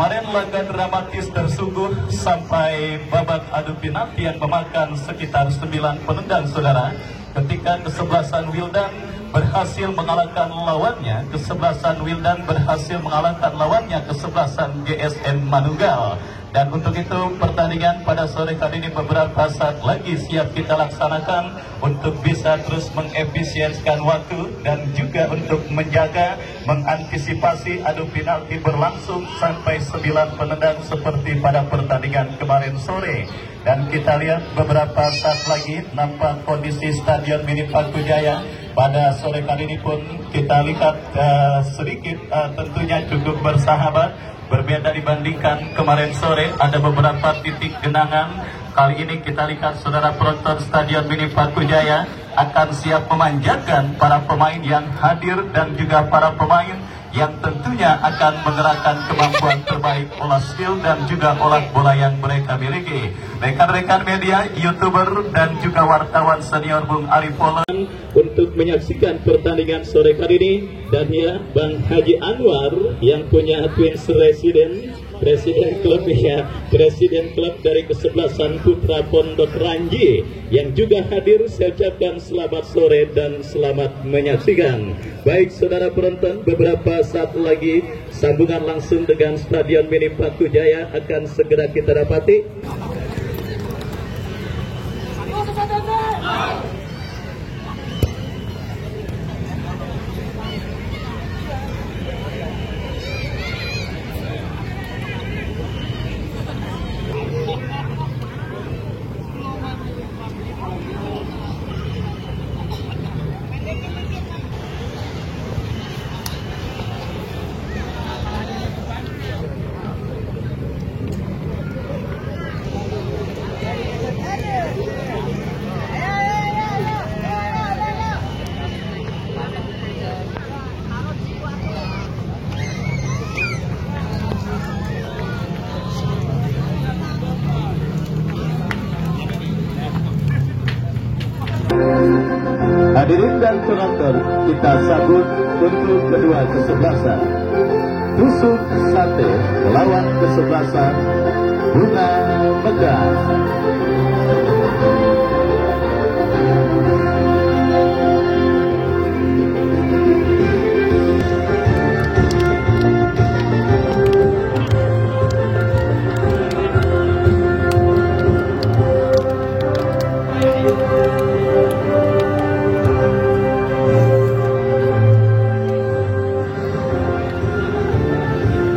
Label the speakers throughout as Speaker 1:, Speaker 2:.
Speaker 1: Kemarin laga dramatis tersungguh sampai babak adu penalti yang memakan sekitar 9 penendang, saudara. Ketika kesebelasan Wildan berhasil mengalahkan lawannya, kesebelasan GSM Manunggal. Dan untuk itu pertandingan pada sore kali ini beberapa saat lagi siap kita laksanakan untuk bisa terus mengefisiensikan waktu dan juga untuk menjaga, mengantisipasi adu penalti berlangsung sampai 9 penendang seperti pada pertandingan kemarin sore. Dan kita lihat beberapa saat lagi nampak kondisi Stadion Mini Paku Jaya pada sore kali ini pun kita lihat sedikit tentunya cukup bersahabat. Berbeda dibandingkan kemarin sore, ada beberapa titik genangan. Kali ini kita lihat saudara penonton Stadion Mini Paku Jaya akan siap memanjakan para pemain yang hadir dan juga para pemain yang tentunya akan mengerahkan kemampuan terbaik olah skill dan juga olah bola yang mereka miliki. Rekan-rekan media, YouTuber dan juga wartawan senior Bung Arif Polan untuk menyaksikan pertandingan sore kali ini. Dan ya, Bang Haji Anwar yang punya Twins Presiden klub dari kesebelasan Putra Pondok Ranji yang juga hadir. Saya ucapkan selamat sore dan selamat menyaksikan. Baik saudara penonton, beberapa saat lagi sambungan langsung dengan Stadion Mini Paku Jaya akan segera kita dapati. Hadirin dan penonton, kita sambut untuk kedua kesebelasan. Tusuk Sate melawan kesebelasan Bunga Mekar.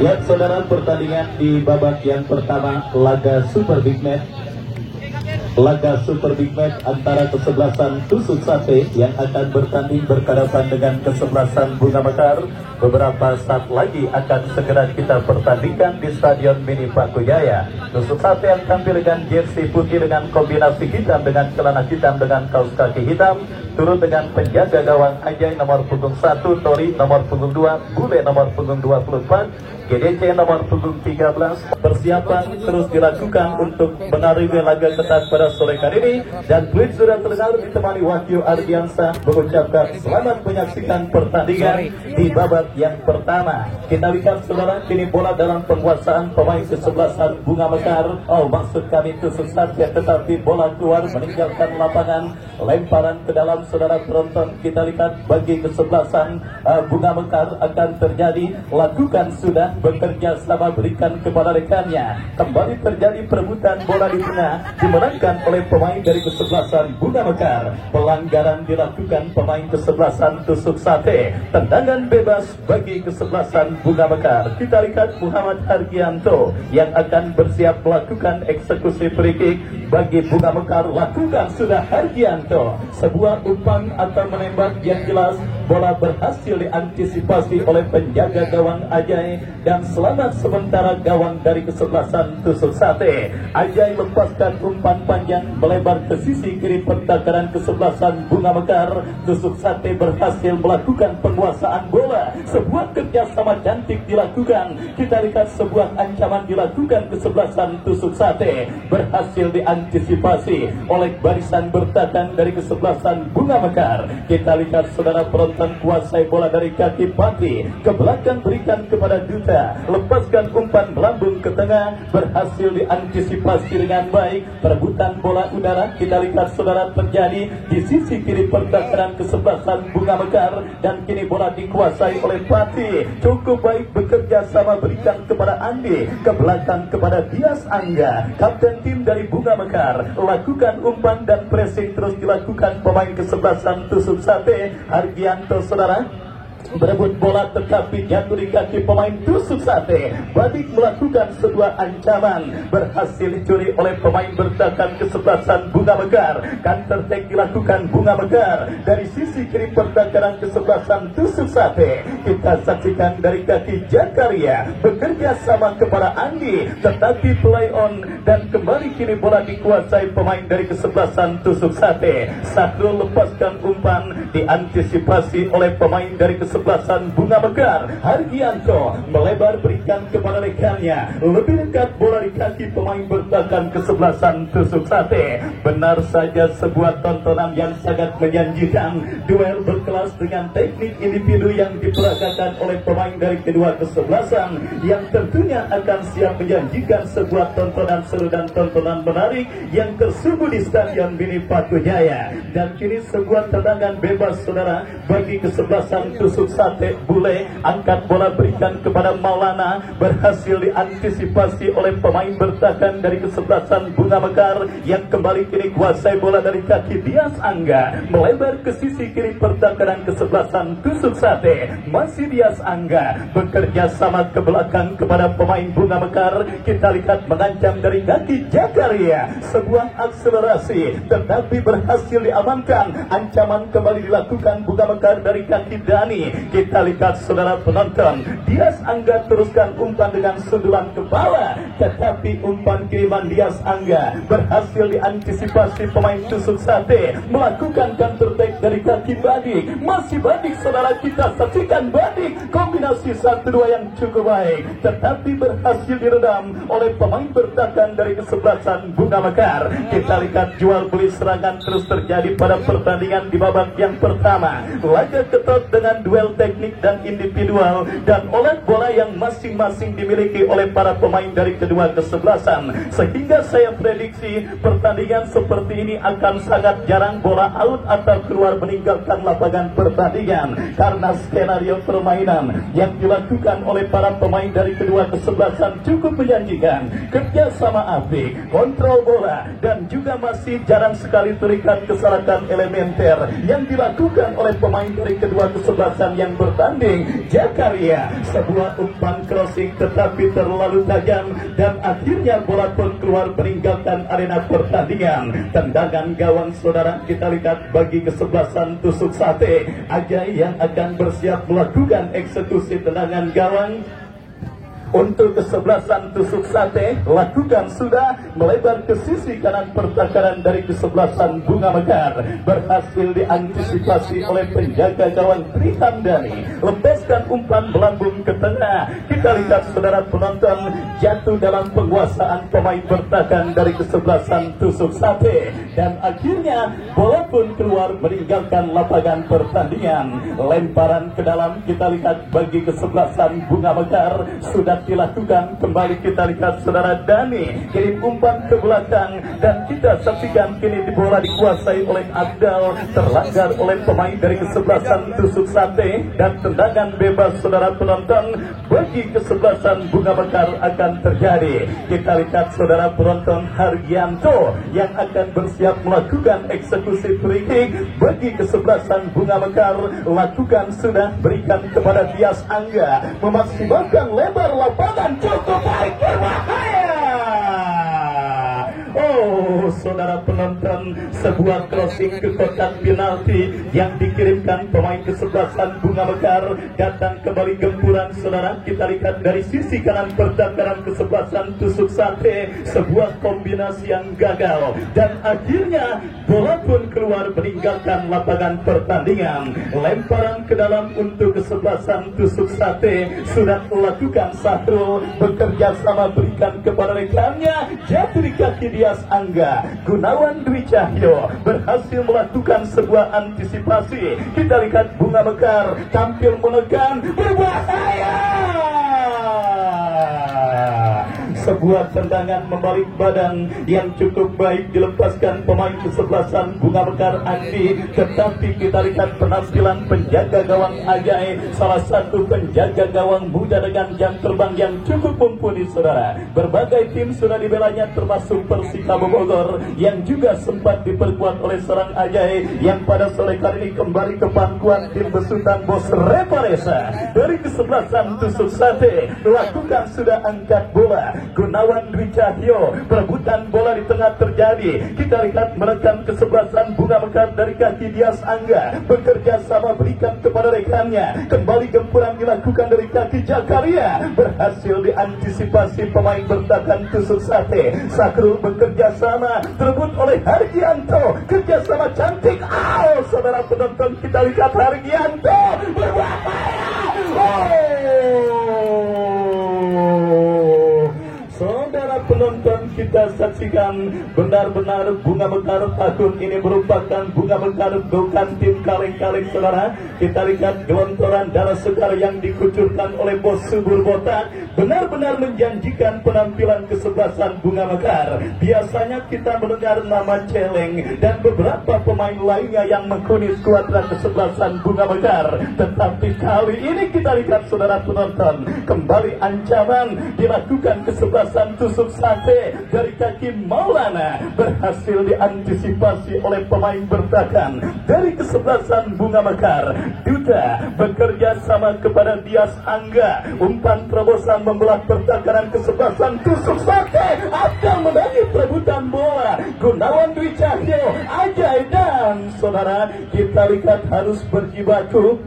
Speaker 1: Ya saudara, pertandingan di babak yang pertama laga Super Big Match antara kesebelasan Tusuk Sate yang akan bertanding berhadapan dengan kesebelasan Bunga Mekar. Beberapa saat lagi akan segera kita pertandingkan di Stadion Mini Paku Jaya. Tusuk Sate yang tampil dengan jersey putih dengan kombinasi hitam dengan celana hitam dengan kaos kaki hitam, turut dengan penjaga gawang Ajay nomor punggung 1, Tori nomor punggung 2, Bule nomor punggung 24, GDC nomor punggung 13. Persiapan terus dilakukan untuk menarik laga ketat pada sore kali ini. Dan tweet sudah terdengar ditemani Wahyu Ardiansa mengucapkan selamat menyaksikan pertandingan di babak yang pertama. Kita lihat saudara, kini bola dalam penguasaan pemain kesebelasan Bunga Mekar. Oh, maksud kami Tusuk Sate, tetapi bola keluar meninggalkan lapangan. Lemparan ke dalam saudara penonton. Kita lihat bagi kesebelasan Bunga Mekar akan terjadi. Lakukan sudah, bekerja sama, berikan kepada rekannya. Kembali terjadi perebutan bola di tengah, dimenangkan oleh pemain dari kesebelasan Bunga Mekar. Pelanggaran dilakukan pemain kesebelasan Tusuk Sate. Tendangan bebas bagi kesebelasan Bunga Mekar. Kita lihat Muhammad Hargianto yang akan bersiap melakukan eksekusi free kick bagi Bunga Mekar. Lakukan sudah Hargianto. Sebuah umpan atau menembak yang jelas. Bola berhasil diantisipasi oleh penjaga gawang Ajay dan selamat sementara gawang dari kesebelasan Tusuk Sate. Ajay lepaskan umpan panjang panjang melebar ke sisi kiri pertakaran kesebelasan Bunga Mekar. Tusuk Sate berhasil melakukan penguasaan bola. Sebuah kerjasama cantik dilakukan. Kita lihat sebuah ancaman dilakukan kesebelasan Tusuk Sate, berhasil diantisipasi oleh barisan bertahan dari kesebelasan Bunga Mekar. Kita lihat saudara penonton, kuasai bola dari kaki Pati ke belakang, berikan kepada Duta, lepaskan umpan melambung ke tengah, berhasil diantisipasi dengan baik. Perebutan bola udara kita lihat saudara terjadi di sisi kiri pertahanan kesebelasan Bunga Mekar, dan kini bola dikuasai oleh Pati. Cukup baik bekerja sama, berikan kepada Andi, ke belakang kepada Dias Angga, kapten tim dari Bunga Mekar. Lakukan umpan dan pressing terus dilakukan pemain kesebelasan Tusuk Sate. Hargianto saudara berebut bola tetapi jatuh di kaki pemain Tusuk Sate. Badik melakukan sebuah ancaman, berhasil dicuri oleh pemain bertahan kesebelasan Bunga Mekar. Counter attack dilakukan Bunga Mekar dari sisi kiri pertahanan kesebelasan Tusuk Sate. Kita saksikan dari kaki Jakaria, bekerja sama kepada Andi, tetapi play on dan kembali kini bola dikuasai pemain dari kesebelasan Tusuk Sate. Sahrul lepaskan umpan, diantisipasi oleh pemain dari kesebelasan Bunga Mekar. Hargianto melebar berikan kepada rekannya, lebih dekat bola di kaki pemain bertahan kesebelasan Tusuk Sate. Benar saja sebuah tontonan yang sangat menjanjikan, duel berkelas dengan teknik individu yang diperagakan oleh pemain dari kedua kesebelasan, yang tentunya akan siap menjanjikan sebuah tontonan seru dan tontonan menarik yang tersungguh di Stadion Mini Paku Jaya. Dan kini sebuah tendangan bebas saudara bagi kesebelasan Tusuk Sate. Bule angkat bola berikan kepada Maulana, berhasil diantisipasi oleh pemain bertahan dari kesebelasan Bunga Mekar, yang kembali kini kuasai bola dari kaki Dias Angga, melebar ke sisi kiri pertahanan kesebelasan Tusuk Sate. Masih Dias Angga bekerja sama ke belakang kepada pemain Bunga Mekar. Kita lihat mengancam dari kaki Jakaria, sebuah akselerasi tetapi berhasil diamankan. Ancaman kembali dilakukan Bunga Mekar dari kaki Dani. Kita lihat saudara penonton, Dias Angga teruskan umpan dengan sundulan kepala, tetapi umpan kiriman Dias Angga berhasil diantisipasi pemain Tusuk Sate, melakukan counter attack dari kaki Badik. Masih Badik saudara, kita saksikan Badik, kombinasi 1-2 yang cukup baik, tetapi berhasil diredam oleh pemain bertahan dari kesebelasan Bunga Mekar. Kita lihat jual beli serangan terus terjadi pada pertandingan di babak yang pertama. Laga ketat dengan duel teknik dan individual, dan oleh bola yang masing-masing dimiliki oleh para pemain dari kedua kesebelasan, sehingga saya prediksi pertandingan seperti ini akan sangat jarang bola out atau keluar meninggalkan lapangan pertandingan, karena skenario permainan yang dilakukan oleh para pemain dari kedua kesebelasan cukup menjanjikan. Kerjasama apik, kontrol bola, dan juga masih jarang sekali terlihat kesalahan elementer yang dilakukan oleh pemain dari kedua kesebelasan yang bertanding. Jakaria, sebuah umpan crossing tetapi terlalu tajam, dan akhirnya bola pun keluar meninggalkan arena pertandingan. Tendangan gawang saudara kita lihat bagi kesebelasan Tusuk Sate. Ajai yang akan bersiap melakukan eksekusi tendangan gawang. Untuk kesebelasan Tusuk Sate, lakukan sudah, melebar ke sisi kanan pertahanan dari kesebelasan Bunga Mekar, berhasil diantisipasi oleh penjaga gawang Trihandani, lepaskan umpan melambung ke tengah. Kita lihat saudara penonton, jatuh dalam penguasaan pemain bertahan dari kesebelasan Tusuk Sate, dan akhirnya bola pun keluar meninggalkan lapangan pertandingan. Lemparan ke dalam kita lihat bagi kesebelasan Bunga Mekar sudah dilakukan. Kembali kita lihat saudara Dani kirim umpan ke belakang, dan kita saksikan kini di bola dikuasai oleh Abdal, terlanggar oleh pemain dari kesebelasan Tusuk Sate, dan tendangan bebas saudara penonton bagi kesebelasan Bunga Mekar akan terjadi. Kita lihat saudara penonton, Hargianto yang akan bersiap melakukan eksekusi free kick bagi kesebelasan Bunga Mekar, lakukan sudah, berikan kepada Dias Angga, memaksimalkan lebar lapangan cukup baik, berbahaya. Oh, saudara penonton, sebuah crossing ke kotak penalti yang dikirimkan pemain kesebelasan Bunga Mekar. Datang kembali gempuran, saudara. Kita lihat dari sisi kanan pertahanan kesebelasan Tusuk Sate, sebuah kombinasi yang gagal dan akhirnya bola pun keluar meninggalkan lapangan pertandingan. Lemparan ke dalam untuk kesebelasan Tusuk Sate sudah melakukan Sahrul bekerja sama berikan kepada rekannya, jatuh di kaki Dias Angga. Gunawan Dwi Cahyo berhasil melakukan sebuah antisipasi. Kita lihat Bunga Mekar tampil menekan, berbahaya. Sebuah tendangan membalik badan yang cukup baik dilepaskan pemain kesebelasan Bunga Mekar Andi, tetapi kita lihat penampilan penjaga gawang Ajai, salah satu penjaga gawang muda dengan jam terbang yang cukup mumpuni, saudara. Berbagai tim sudah dibelanya termasuk Persikabo Bogor yang juga sempat diperkuat oleh seorang Ajai yang pada sore kali ini kembali ke pangkuan tim besutan Bos Reparesa. Dari kesebelasan Tusuk Sate lakukan sudah angkat bola. Gunawan Dwi Cahyo, perebutan bola di tengah terjadi. Kita lihat menekan kesebelasan Bunga Mekar dari kaki Dias Angga, bekerja sama berikan kepada rekannya. Kembali gempuran dilakukan dari kaki Jakaria, berhasil diantisipasi pemain bertahan Tusuk Sate. Sakrul bekerja sama, terebut oleh Hargianto, kerjasama cantik. Saudara penonton, kita lihat Hargianto berbahaya. Saudara penonton, kita saksikan benar-benar Bunga Mekar tahun ini merupakan Bunga Mekar, bukan tim kaleng-kaleng, saudara. Kita lihat gelontoran darah segar yang dikucurkan oleh Bos Subur Botak benar-benar menjanjikan penampilan kesebelasan Bunga Mekar. Biasanya kita mendengar nama Celeng dan beberapa pemain lainnya yang menghuni skuadra kesebelasan Bunga Mekar, tetapi kali ini kita lihat, saudara penonton, kembali ancaman dilakukan kesebelasan Tusuk Sate dari kaki Maulana, berhasil diantisipasi oleh pemain bertahan dari kesebelasan Bunga Mekar. Duda bekerja sama kepada Dias Angga, umpan terobosan membelah pertahanan kesebelasan Tusuk Sate akan menangi perebutan bola. Gunawan Dwi Cahyo, Ajai dan saudara, kita lihat harus berjibaku.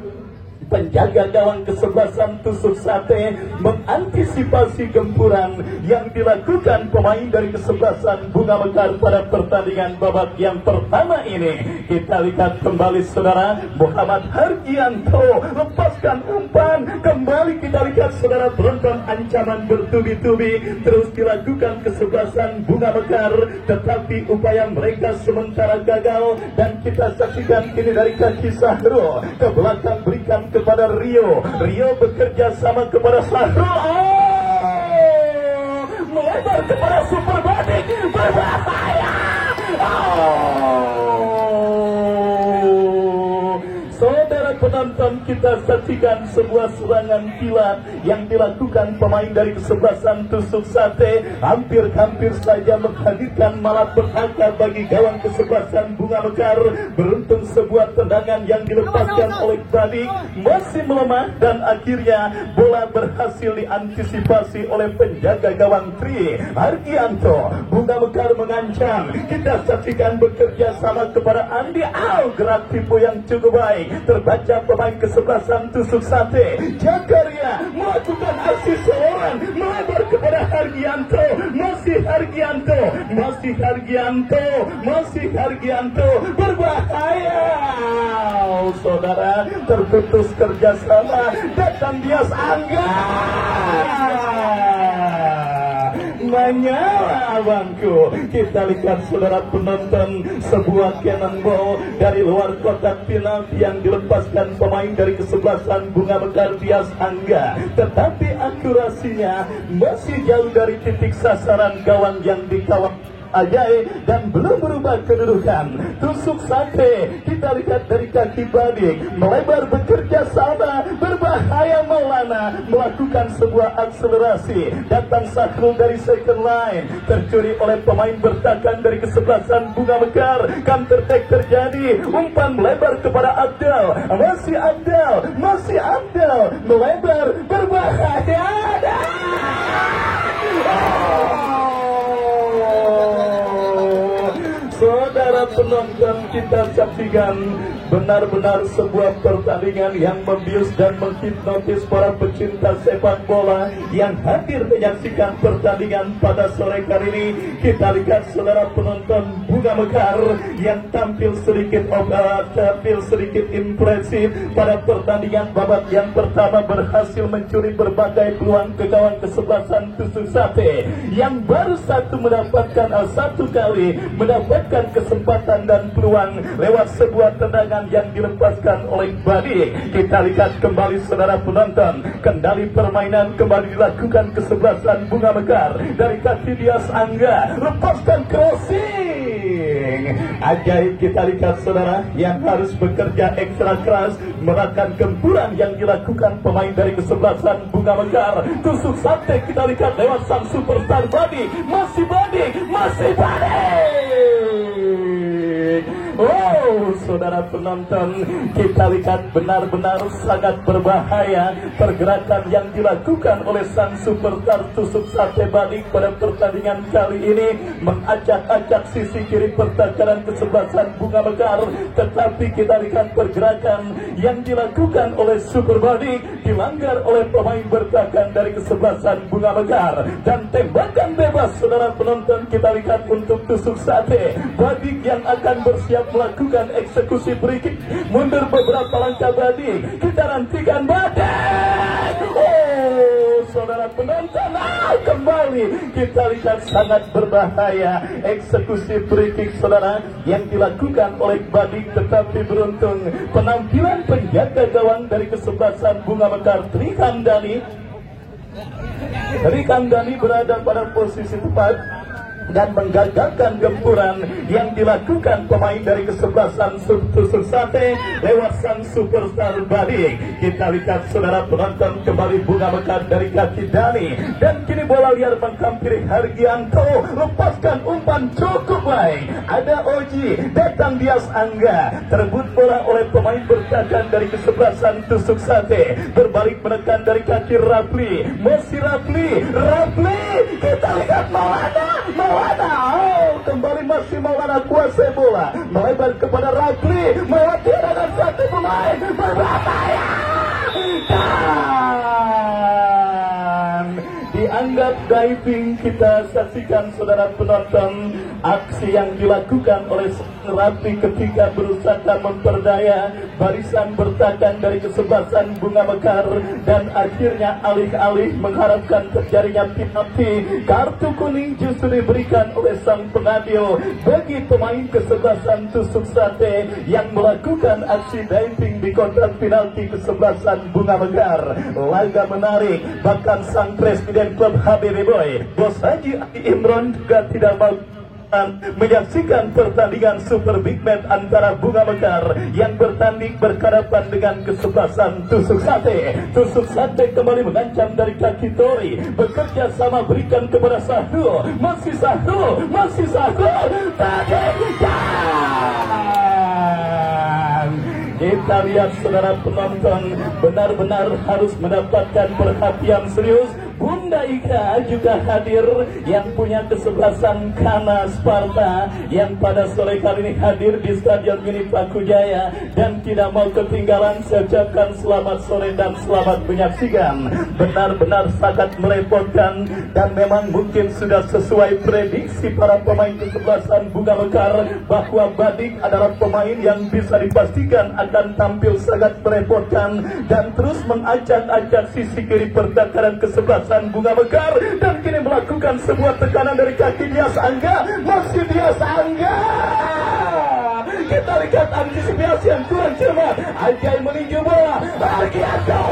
Speaker 1: Penjaga gawang kesebelasan Tusuk Sate mengantisipasi gempuran yang dilakukan pemain dari kesebelasan Bunga Mekar pada pertandingan babak yang pertama ini. Kita lihat kembali, saudara, Muhammad Hargianto lepaskan umpan. Kembali kita lihat, saudara penonton, ancaman bertubi-tubi terus dilakukan kesebelasan Bunga Mekar, tetapi upaya mereka sementara gagal. Dan kita saksikan ini dari kaki Sahrul ke belakang berikan kepada Rio. Rio bekerja sama kepada Sahrul. Melebar kepada Super Badik, berbahaya. Saudara penonton, kita saksikan sebuah serangan kilat yang dilakukan pemain dari kesebelasan Tusuk Sate, hampir-hampir saja menghadirkan malapetaka bagi gawang kesebelasan Bunga Mekar. Beruntung sebuah tendangan yang dilepaskan oleh Badik masih melemah dan akhirnya bola berhasil diantisipasi oleh penjaga gawang Tri Hargianto. Bunga Mekar mengancam, kita saksikan bekerja sama kepada Andi Al, gerak tipu yang cukup baik. Terbaca pemain kesebelasan Tusuk Sate, Jakaria melakukan aksi seorang, melebar kepada Hargianto, masih Hargianto, masih Hargianto, masih Hargianto, berbahaya. Saudara, terputus kerjasama, datang Dias Angga, menyala abangku. Kita lihat, saudara penonton, sebuah cannonball dari luar kotak penalti yang dilepaskan pemain dari kesebelasan Bunga Mekar, Dias Angga, tetapi akurasinya masih jauh dari titik sasaran gawang yang dikawal Ajai dan belum berubah kedudukan. Tusuk Sate, kita lihat dari kaki Badik, melebar bekerja sama, berbahaya. Maulana melakukan sebuah akselerasi, datang Sakrul dari second line, tercuri oleh pemain bertahan dari kesebelasan Bunga Mekar. Counter attack terjadi, umpan melebar kepada Abdal, masih Abdal, masih Abdal, melebar, berbahaya. penonton, kita saksikan benar-benar sebuah pertandingan yang membius dan menghipnotis para pecinta sepak bola yang hadir menyaksikan pertandingan pada sore kali ini. Kita lihat saudara penonton, Bunga Mekar yang tampil sedikit impresif pada pertandingan babak yang pertama, berhasil mencuri berbagai peluang ke gawang kesebelasan Tusuk Sate yang baru satu kali mendapatkan kesempatan dan peluang lewat sebuah tendangan yang dilepaskan oleh Badik. Kita lihat kembali saudara penonton, kendali permainan kembali dilakukan kesebelasan Bunga Mekar dari kaki Dias Angga, lepaskan crossing. Ajaib, kita lihat saudara, yang harus bekerja ekstra keras merakan gempuran yang dilakukan pemain dari kesebelasan Bunga Mekar. Tusuk Sate kita lihat lewat sang superstar Badik, masih Badik. Oh, saudara penonton, kita lihat benar-benar sangat berbahaya pergerakan yang dilakukan oleh sang superstar Tusuk Sate Badik pada pertandingan kali ini, mengacak-acak sisi kiri pertahanan kesebelasan Bunga Mekar. Tetapi kita lihat pergerakan yang dilakukan oleh Super Badik dilanggar oleh pemain bertahan dari kesebelasan Bunga Mekar, dan tembakan bebas saudara penonton kita lihat untuk Tusuk Sate Badik yang akan bersiap melakukan eksekusi free-kick. Mundur beberapa langkah Badik, kita nantikan Badik. Oh, saudara penonton, kembali kita lihat sangat berbahaya eksekusi free-kick saudara yang dilakukan oleh Badik, tetapi beruntung penampilan penjaga gawang dari kesebelasan Bunga Mekar, Tri Kandani berada pada posisi tepat dan menggagalkan gempuran yang dilakukan pemain dari kesebelasan Tusuk Sate lewat sang superstar Badik. Kita lihat saudara penonton, kembali Bunga Mekar dari kaki Dani, dan kini bola liar menghampiri Hargianto, lepaskan umpan cukup baik, ada Oji, datang Dias Angga, terebut bola oleh pemain bertahan dari kesebelasan Tusuk Sate, berbalik menekan dari kaki Rafli, masih Rafli, kita lihat kembali masih Maulana kuasai bola, melebar kepada Rafli, melewati dengan satu pemain berbahaya dan dianggap diving. Kita saksikan saudara penonton aksi yang dilakukan oleh Rafli ketika berusaha memperdaya barisan bertahan dari kesebelasan Bunga Mekar, dan akhirnya alih-alih mengharapkan terjadinya penalti, kartu kuning justru diberikan oleh sang pengadil bagi pemain kesebelasan Tusuk Sate yang melakukan aksi diving di kotak penalti kesebelasan Bunga Mekar. Laga menarik, bahkan sang presiden klub HBB Boy, Bos Haji Ali Imron, juga tidak mau menyaksikan pertandingan super big match antara Bunga Mekar yang bertanding berhadapan dengan kesebelasan Tusuk Sate. Tusuk Sate kembali mengancam dari kaki Tori, bekerja sama berikan kepada Sahrul, masih Sahrul, kita lihat saudara penonton, benar-benar harus mendapatkan perhatian serius. Bunda Ika juga hadir yang punya kesebelasan Kana Sparta yang pada sore kali ini hadir di Stadion Mini Pakujaya, dan tidak mau ketinggalan. Saya ucapkan selamat sore dan selamat menyaksikan. Benar-benar sangat merepotkan, dan memang mungkin sudah sesuai prediksi para pemain kesebelasan Bunga Mekar bahwa Badik adalah pemain yang bisa dipastikan akan tampil sangat merepotkan dan terus mengacak-acak sisi kiri pertahanan kesebelasan Bunga Mekar, dan kini melakukan sebuah tekanan dari kaki Dias Angga, masih Dias Angga. Kita lihat antisipasi yang kurang cermat, Ajay meninju bola, Hargianto.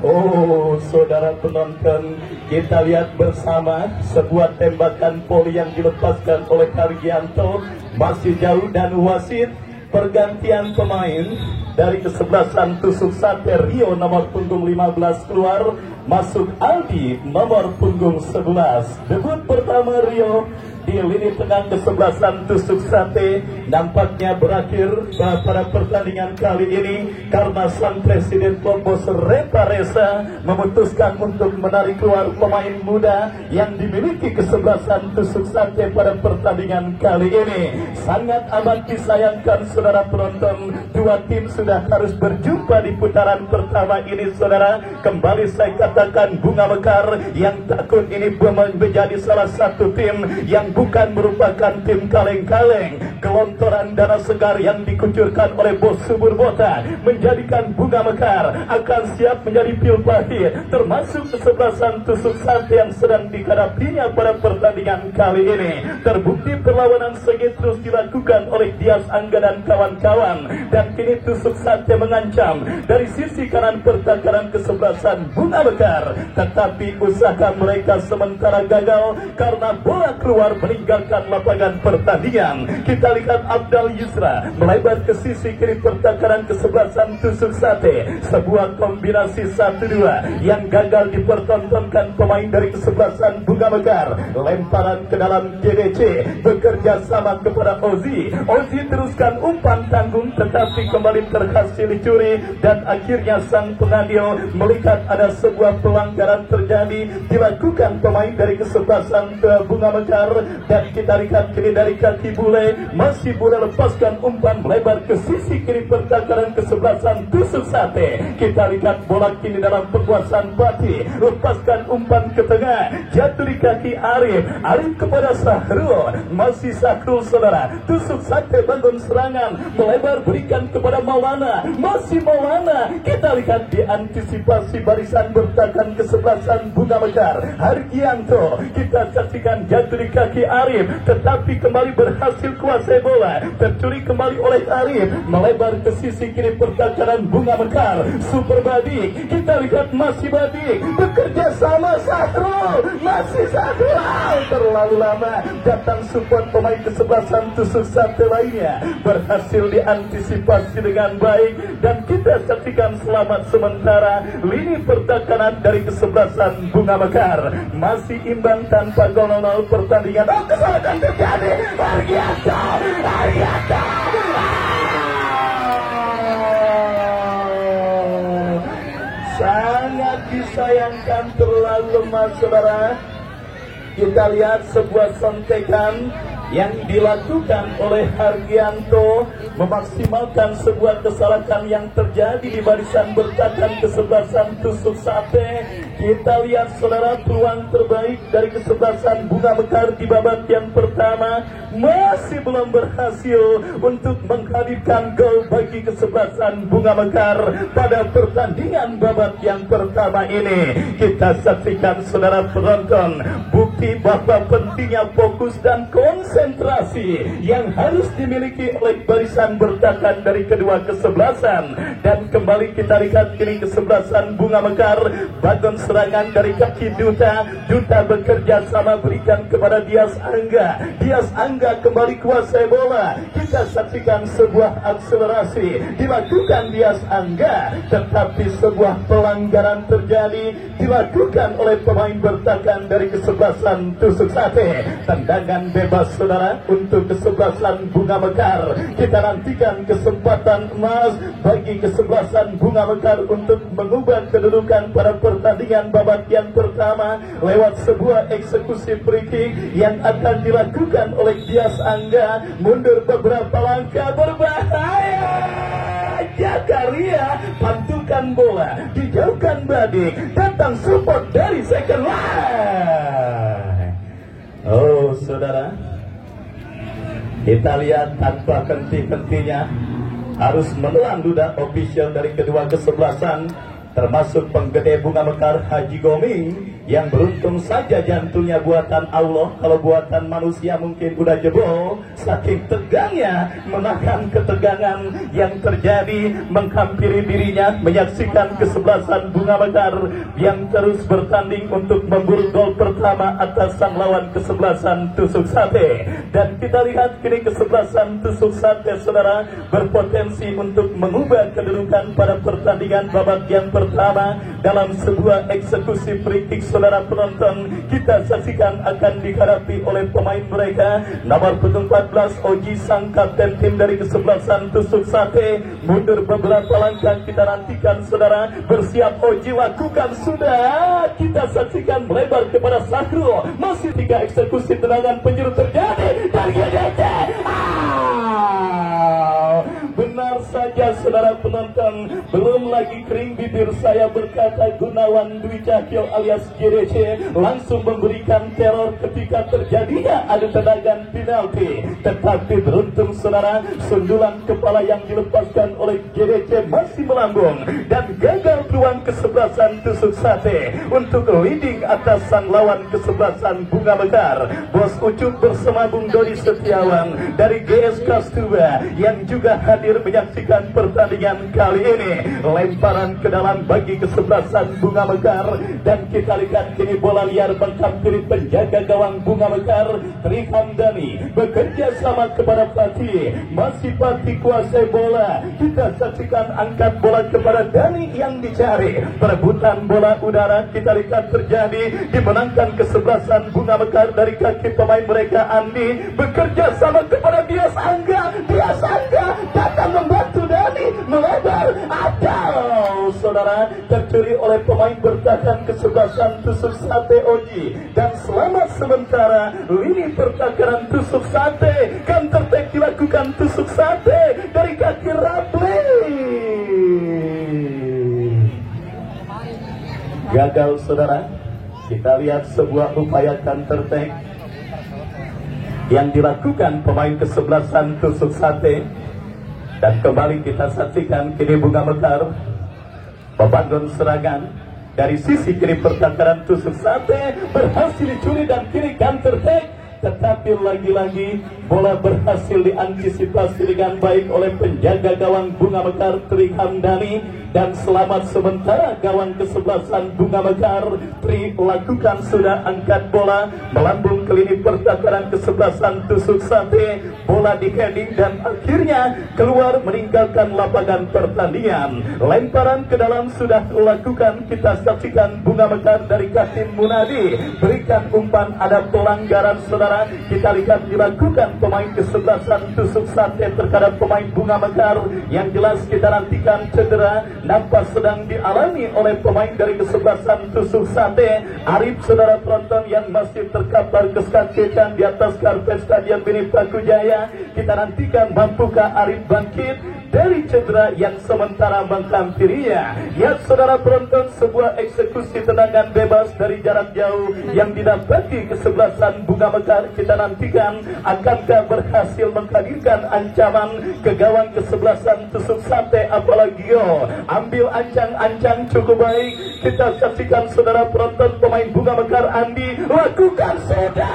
Speaker 1: Oh, saudara penonton, kita lihat bersama sebuah tembakan voli yang dilepaskan oleh Hargianto, masih jauh, dan wasit pergantian pemain dari kesebelasan Tusuk Sate Rio nomor punggung 15 keluar, masuk Aldi nomor punggung 11. Debut pertama Rio di lini tengah kesebelasan Tusuk Sate nampaknya berakhir pada pertandingan kali ini karena sang Presiden Kompos Repa Resa memutuskan untuk menarik keluar pemain muda yang dimiliki kesebelasan Tusuk Sate pada pertandingan kali ini. Sangat amat disayangkan saudara penonton, dua tim sudah harus berjumpa di putaran pertama ini saudara. Kembali saya katakan Bunga Mekar yang takut ini menjadi salah satu tim yang bukan merupakan tim kaleng-kaleng. Gelontoran dana segar yang dikucurkan oleh Bos Subur Bota menjadikan Bunga Mekar akan siap menjadi pil pahit, termasuk kesebelasan Tusuk Sate yang sedang dihadapinya pada pertandingan kali ini. Terbukti perlawanan sengit terus dilakukan oleh Dias Angga dan kawan-kawan, dan kini Tusuk Sate mengancam dari sisi kanan pertahanan kesebelasan Bunga Mekar, tetapi usaha mereka sementara gagal karena bola keluar meninggalkan lapangan pertandingan. Kita lihat Abdal Yusra melebar ke sisi kiri pertahanan kesebelasan Tusuk Sate, sebuah kombinasi 1-2 yang gagal dipertontonkan pemain dari kesebelasan Bunga Mekar. Lemparan ke dalam GDC bekerja sama kepada Ozi. Ozi teruskan umpan tanggung tetapi kembali berhasil dicuri, dan akhirnya sang pengadil melihat ada sebuah pelanggaran terjadi dilakukan pemain dari kesebelasan Bunga Mekar, dan kita lihat kini dari kaki bule masih boleh lepaskan umpan melebar ke sisi kiri pertahanan kesebelasan Tusuk Sate. Kita lihat bola kini dalam penguasaan Pati, lepaskan umpan ke tengah, jatuh di kaki Arif. Arif kepada Sahrul, masih Sahrul saudara. Tusuk Sate bangun serangan, melebar berikan kepada Maulana, masih Maulana. Kita lihat diantisipasi barisan bertahan kesebelasan Bunga Mekar. Hargianto kita saksikan jatuh di kaki Arif, tetapi kembali berhasil kuasai bola, tercuri kembali oleh Arif, melebar ke sisi kiri pertahanan Bunga Mekar. Super Badik, kita lihat masih Badik bekerja sama Sahrul, masih Sahrul. Terlalu lama datang support pemain kesebelasan Tusuk Sate lainnya, berhasil diantisipasi dengan baik, dan kita saksikan selamat sementara lini pertahanan dari kesebelasan Bunga Mekar. Masih imbang tanpa gol 0 pertandingan. Oh, kesalahan terjadi. Hargianto. Sangat disayangkan, terlalu lemah saudara. Kita lihat sebuah sontekan yang dilakukan oleh Hargianto memaksimalkan sebuah kesalahan yang terjadi di barisan bertahan kesebelasan Tusuk Sate. Kita lihat saudara, peluang terbaik dari kesebelasan Bunga Mekar di babak yang pertama masih belum berhasil untuk menghadirkan gol bagi kesebelasan Bunga Mekar pada pertandingan babak yang pertama ini. Kita saksikan saudara penonton, bukti bahwa pentingnya fokus dan konsentrasi yang harus dimiliki oleh barisan bertahan dari kedua kesebelasan. Dan kembali kita lihat kini kesebelasan Bunga Mekar, bangun serangan dari kaki Duta. Duta bekerja sama berikan kepada Dias Angga. Dias Angga kembali kuasai bola. Kita saksikan sebuah akselerasi dilakukan Dias Angga, tetapi sebuah pelanggaran terjadi dilakukan oleh pemain bertahan dari kesebelasan Tusuk Sate. Tendangan bebas saudara untuk kesebelasan Bunga Mekar. Kita nantikan kesempatan emas bagi kesebelasan Bunga Mekar untuk mengubah kedudukan pada pertandingan babak yang pertama lewat sebuah eksekusi free kick yang akan dilakukan oleh Dias Angga. Mundur beberapa langkah, berbahaya. Jakaria pantukan bola, dijauhkan Badik, datang support dari second line. Oh saudara, kita lihat tanpa henti-hentinya harus menelan ludah official dari kedua kesebelasan, termasuk penggede Bunga Mekar Haji Goming yang beruntung saja jantungnya buatan Allah. Kalau buatan manusia mungkin udah jebol, saking tegangnya menahan ketegangan yang terjadi menghampiri dirinya, menyaksikan kesebelasan Bunga Mekar yang terus bertanding untuk memburu gol pertama atas sang lawan kesebelasan Tusuk Sate. Dan kita lihat kini kesebelasan Tusuk Sate saudara berpotensi untuk mengubah kedudukan pada pertandingan babak yang pertama dalam sebuah eksekusi free kick saudara penonton. Kita saksikan akan dihadapi oleh pemain mereka. Nomor punggung 14 Oji sang kapten tim dari kesebelasan Tusuk Sate. Mundur beberapa langkah, kita nantikan saudara. Bersiap Oji, lakukan sudah. Kita saksikan melebar kepada Sakro. Masih 3 eksekusi tendangan penjuru terjadi dari GDC. Benar saja saudara penonton, belum lagi kering bibir saya berkata Gunawan Dwi Cahyo alias GDC langsung memberikan teror ketika terjadinya adu tendangan penalti. Tetapi beruntung saudara, sundulan kepala yang dilepaskan oleh GDC masih melambung dan gagal peluang kesebelasan Tusuk Sate untuk leading atas sang lawan kesebelasan Bunga Mekar. Bos Ucup bersama Bung Dodi Setiawan dari GS Kastuba yang juga hadir menyaksikan pertandingan kali ini. Lemparan ke dalam bagi kesebelasan Bunga Mekar dan kita lihat kini bola liar menghampiri penjaga gawang Bunga Mekar. Tri Hamdani bekerja sama kepada Fatih, masih Fatih kuasai bola. Kita saksikan angkat bola kepada Dani yang dicari. Perebutan bola udara kita lihat terjadi, dimenangkan kesebelasan Bunga Mekar dari kaki pemain mereka. Andi bekerja sama kepada Bias Angga. Bias Angga datang membantu Dani melebar. Atau saudara tercuri oleh pemain bertahan kesebelasan Tusuk Sate Oji. Dan selamat sementara lini pertahanan Tusuk Sate. Counter attack dilakukan Tusuk Sate dari kaki Rapli. Gagal saudara. Kita lihat sebuah upaya counter attack yang dilakukan pemain kesebelasan Tusuk Sate. Dan kembali kita saksikan kini Bunga Mekar membangun serangan dari sisi kiri pertahanan Tusuk Sate berhasil dicuri dan kiri counter attack. Tetapi lagi-lagi bola berhasil diantisipasi dengan baik oleh penjaga gawang Bunga Mekar Tri Hamdani. Dan selamat sementara gawang kesebelasan Bunga Mekar. Tri lakukan sudah angkat bola melambung ke lini pertahanan kesebelasan Tusuk Sate. Bola di heading dan akhirnya keluar meninggalkan lapangan pertandingan. Lemparan ke dalam sudah dilakukan. Kita saksikan Bunga Mekar dari Kasim Munadi berikan umpan, ada pelanggaran saudara. Kita lihat dilakukan pemain kesebelasan Tusuk Sate terhadap pemain Bunga Mekar. Yang jelas kita nantikan cedera nampak sedang dialami oleh pemain dari kesebelasan Tusuk Sate. Arif saudara penonton yang masih terkapar kesakitan di atas karpet Stadion Mini Pakujaya. Kita nantikan mampukah Arif bangkit dari cedera yang sementara menghampirinya. Ya saudara penonton, sebuah eksekusi tendangan bebas dari jarak jauh yang didapati kesebelasan Bunga Mekar. Kita nantikan akankah berhasil menghadirkan ancaman ke gawang kesebelasan Tusuk Sate. Apalagi ambil ancang-ancang cukup baik. Kita saksikan saudara penonton pemain Bunga Mekar Andi lakukan sudah.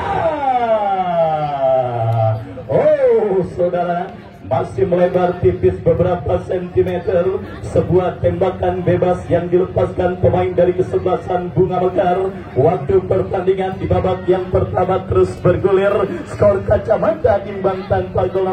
Speaker 1: Oh saudara, masih melebar tipis beberapa sentimeter. Sebuah tembakan bebas yang dilepaskan pemain dari kesebelasan Bunga Mekar. Waktu pertandingan di babak yang pertama terus bergulir. Skor kacamata imbang tanpa gol.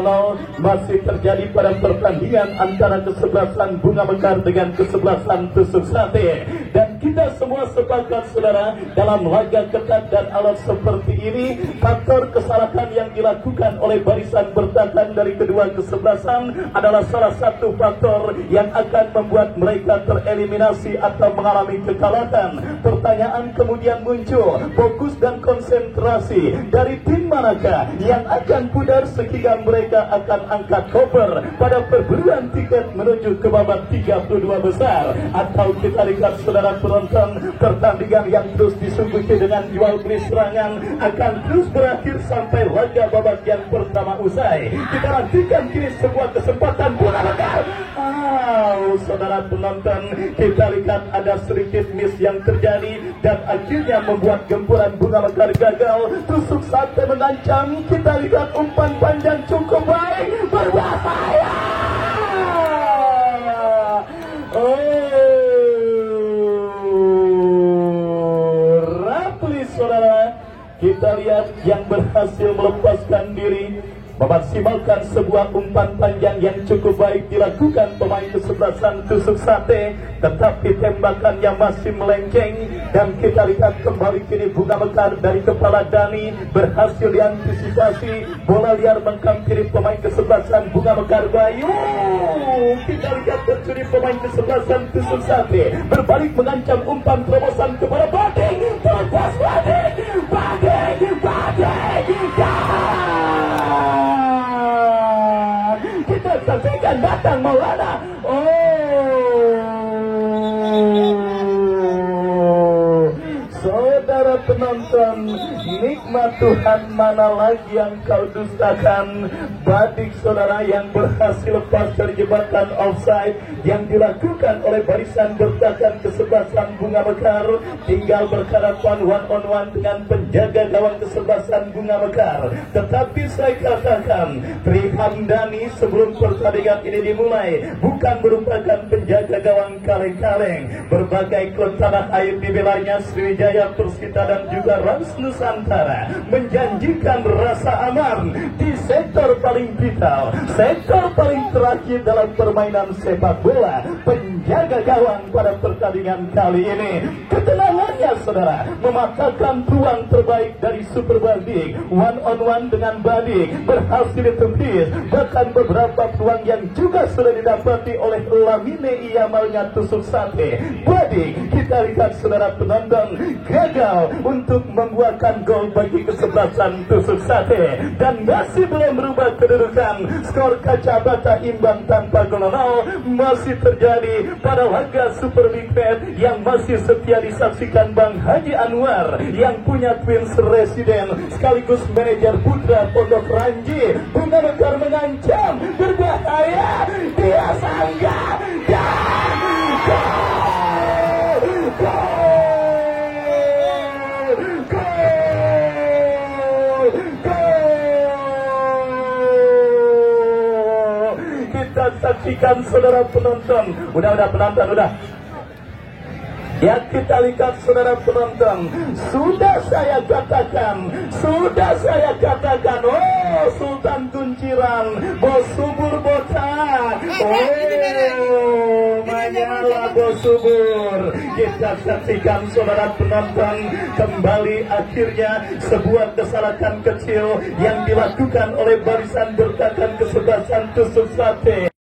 Speaker 1: Masih terjadi pada pertandingan antara kesebelasan Bunga Mekar dengan kesebelasan Tusuk Sate. Dan kita semua sepakat saudara, dalam laga ketat dan alat seperti ini, faktor kesalahan yang dilakukan oleh barisan bertahan dari kedua kesebelasan adalah salah satu faktor yang akan membuat mereka tereliminasi atau mengalami kekalahan. Pertanyaan kemudian muncul, fokus dan konsentrasi dari tim manakah yang akan pudar sehingga mereka akan angkat koper pada perburuan tiket menuju ke babak 32 besar. Atau kita lihat saudara penonton, pertandingan yang terus disuguhi dengan jual beli serangan akan terus berakhir sampai laga babak yang pertama usai. Kita nantikan kini sebuah kesempatan Bunga Mekar. Saudara penonton, kita lihat ada sedikit miss yang terjadi dan akhirnya membuat gempuran Bunga Mekar gagal. Tusuk Sate mengancam. Kita lihat umpan panjang cukup baik, berbahaya. Rapli saudara, kita lihat yang berhasil melepaskan diri memaksimalkan sebuah umpan panjang yang cukup baik dilakukan pemain kesebelasan Tusuk Sate, tetapi tembakannya masih melenceng dan kita lihat kembali kini Bunga Mekar dari kepala Dani berhasil diantisipasi, bola liar menghampiri pemain kesebelasan Bunga Mekar Bayu. Kita lihat tercuri pemain kesebelasan Tusuk Sate berbalik mengancam umpan terobosan kepada Bading, terlepas Bading, kita saksikan datang Maulana. Saudara penonton, nikmat Tuhan mana lagi yang kau dustakan? Badik saudara yang berhasil lepas dari jebakan offside yang dilakukan oleh barisan bertahan kesebelasan Bunga Mekar, tinggal berhadapan one on one dengan penjaga gawang kesebelasan Bunga Mekar. Tetapi saya katakan, Tri Hamdani sebelum pertandingan ini dimulai bukan merupakan penjaga gawang kaleng-kaleng. Berbagai klub tanah air di belanya Sriwijaya, Persita dan juga Rans Nusantara menjanjikan rasa aman di sektor paling vital, sektor paling terakhir dalam permainan sepak bola, penjaga gawang pada pertandingan kali ini. Ketenangannya saudara mematahkan peluang terbaik dari Super Badik, one on one dengan Badik berhasil ditepis, bahkan beberapa peluang yang juga sudah didapati oleh Lamine Iamalnya Tusuk Sate. Badik, kita lihat saudara penonton, gagal untuk membuahkan gol bagi kesebelasan Tusuk Sate dan masih belum berubah kedudukan. Skor kacamata imbang tanpa gol masih terjadi pada laga Super Big Match yang masih setia disaksikan Bang Haji Anwar yang punya Twins Resident sekaligus manajer putra Pondok Ranji. Bunga Mekar mengancam, berbahaya, dia sanggah dan gol. Kita saksikan saudara penonton. Udah penonton, udah. Ya kita lihat saudara penonton, sudah saya katakan, oh Sultan Kunciran, Bos Subur botak, oh menyala Bos Subur. Kita saksikan saudara penonton, kembali akhirnya sebuah kesalahan kecil yang dilakukan oleh barisan bertahan kesebelasan Tusuk Sate.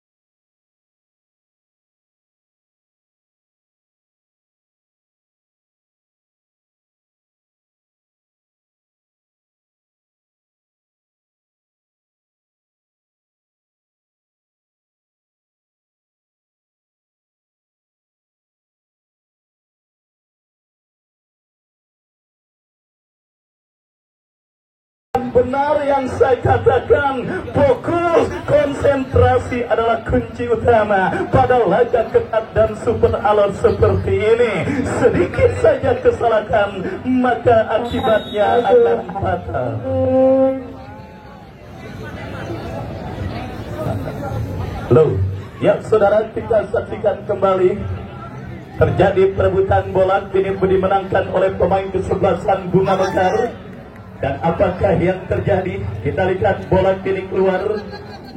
Speaker 1: Benar yang saya katakan, fokus konsentrasi adalah kunci utama pada laga ketat dan super alot seperti ini. Sedikit saja kesalahan maka akibatnya akan fatal. Loh, ya saudara, kita saksikan kembali terjadi perebutan bola, kini dimenangkan oleh pemain kesebelasan Bunga Mekar. Dan apakah yang terjadi? Kita lihat bola kini keluar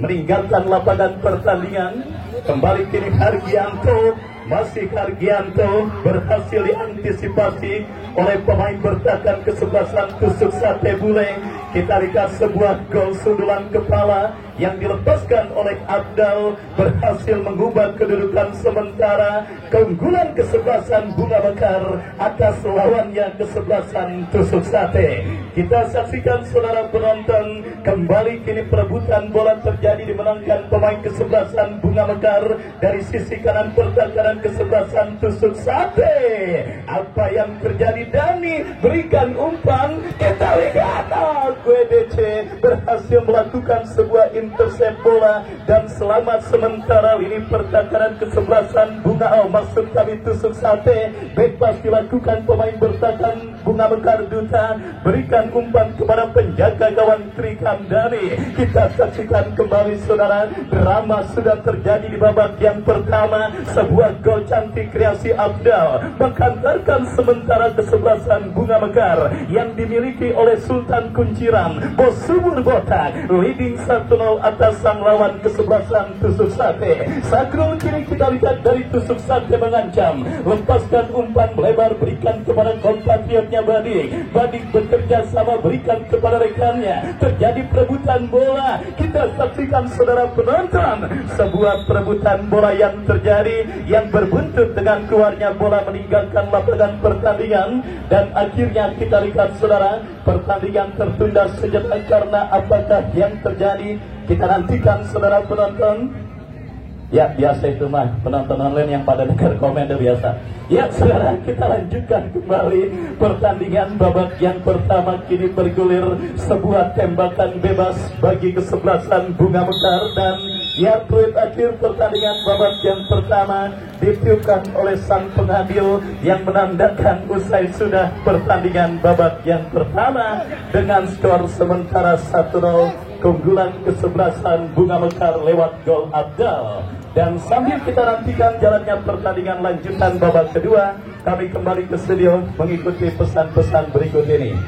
Speaker 1: meninggalkan lapangan pertandingan. Kembali kini Hargianto, masih Hargianto berhasil diantisipasi oleh pemain bertahan kesebelasan Tusuk Sate Bule. Kita lihat sebuah gol sundulan kepala yang dilepaskan oleh Abdal berhasil mengubah kedudukan sementara keunggulan kesebelasan Bunga Mekar atas lawannya kesebelasan Tusuk Sate. Kita saksikan saudara penonton, kembali kini perebutan bola terjadi dimenangkan pemain kesebelasan Bunga Mekar dari sisi kanan pertahanan kesebelasan Tusuk Sate. Apa yang terjadi? Dani berikan umpan, kita lihat GDC berhasil melakukan sebuah intercept bola dan selamat sementara lini pertahanan kesebelasan Bunga, maksud kami Tusuk Sate. Bebas dilakukan pemain bertahan Bunga Mekar Duta berikan umpan kepada penjaga gawang Tri Kamdani. Kita saksikan kembali saudara, drama sudah terjadi di babak yang pertama. Sebuah gol cantik kreasi Abdal menghantarkan sementara kesebelasan Bunga Mekar yang dimiliki oleh Sultan Kunciran Bos Sumur Botak, leading 1-0 atas sang lawan kesebelasan Tusuk Sate. Sakrul kini kita lihat dari Tusuk Sate mengancam, lepaskan umpan melebar berikan kepada kompatriotnya Badik. Badik bekerja sama berikan kepada rekannya. Terjadi perebutan bola. Kita saksikan saudara penonton, sebuah perebutan bola yang terjadi yang berbuntut dengan keluarnya bola meninggalkan lapangan pertandingan, dan akhirnya kita lihat saudara, pertandingan tertunda sejenak. Karena apakah yang terjadi kita nantikan saudara penonton. Ya biasa itu mah penonton online yang pada dengar komen itu biasa. Ya saudara, kita lanjutkan kembali pertandingan babak yang pertama. Kini bergulir sebuah tembakan bebas bagi kesebelasan Bunga Mekar, dan ya peluit akhir pertandingan babak yang pertama ditiupkan oleh sang pengambil yang menandakan usai sudah pertandingan babak yang pertama dengan skor sementara 1-0 keunggulan kesebelasan Bunga Mekar lewat gol Abdal. Dan sambil kita nantikan jalannya pertandingan lanjutan babak kedua, kami kembali ke studio mengikuti pesan-pesan berikut ini.